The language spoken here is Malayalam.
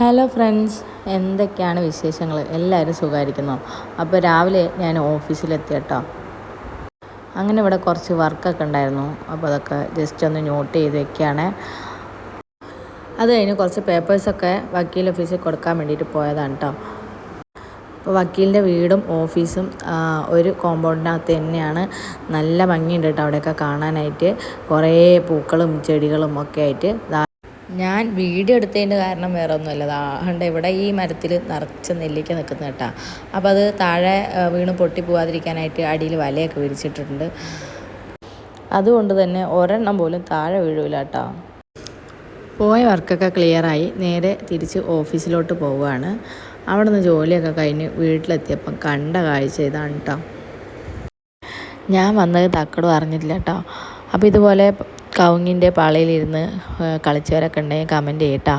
ഹലോ ഫ്രണ്ട്സ്, എന്തൊക്കെയാണ് വിശേഷങ്ങൾ? എല്ലാവരും സുഖമായിരിക്കുന്നോ? അപ്പോൾ രാവിലെ ഞാൻ ഓഫീസിലെത്തി കേട്ടോ. അങ്ങനെ ഇവിടെ കുറച്ച് വർക്കൊക്കെ ഉണ്ടായിരുന്നു. അപ്പോൾ അതൊക്കെ ജസ്റ്റ് ഒന്ന് നോട്ട് ചെയ്ത് വെക്കുകയാണ്. അത് കഴിഞ്ഞ് കുറച്ച് പേപ്പേഴ്സൊക്കെ വക്കീൽ ഓഫീസിൽ കൊടുക്കാൻ വേണ്ടിയിട്ട് പോയതാണ് കേട്ടോ. അപ്പോൾ വക്കീലിൻ്റെ വീടും ഓഫീസും ഒരു കോമ്പൗണ്ടിനകത്ത് തന്നെയാണ്. നല്ല ഭംഗിയുണ്ട് കേട്ടോ അവിടെയൊക്കെ കാണാനായിട്ട്. കുറേ പൂക്കളും ചെടികളും ഒക്കെ ആയിട്ട്. ഞാൻ വീഡിയോ എടുത്തതിൻ്റെ കാരണം വേറെ ഒന്നുമല്ല. അതുകൊണ്ട് ഇവിടെ ഈ മരത്തിൽ നിറച്ച് നെല്ലിക്ക നിൽക്കുന്ന കേട്ടോ. അപ്പോൾ അത് താഴെ വീണ് പൊട്ടി പോകാതിരിക്കാനായിട്ട് അടിയിൽ വലയൊക്കെ വിരിച്ചിട്ടുണ്ട്. അതുകൊണ്ട് തന്നെ ഒരെണ്ണം പോലും താഴെ വീഴില്ല കേട്ടോ. പോയ വർക്കൊക്കെ ക്ലിയറായി നേരെ തിരിച്ച് ഓഫീസിലോട്ട് പോവുകയാണ്. അവിടെ നിന്ന് ജോലിയൊക്കെ കഴിഞ്ഞ് വീട്ടിലെത്തിയപ്പം കണ്ട കാഴ്ച ഇതാണ് കേട്ടോ. ഞാൻ വന്നത് തക്കടും അറിഞ്ഞിട്ടില്ല കേട്ടോ. അപ്പോൾ ഇതുപോലെ കവുങ്ങിൻ്റെ പാളയിലിരുന്ന് കളിച്ചവരൊക്കെ ഉണ്ടെങ്കിൽ കമൻറ്റ് ചെയ്യട്ടോ.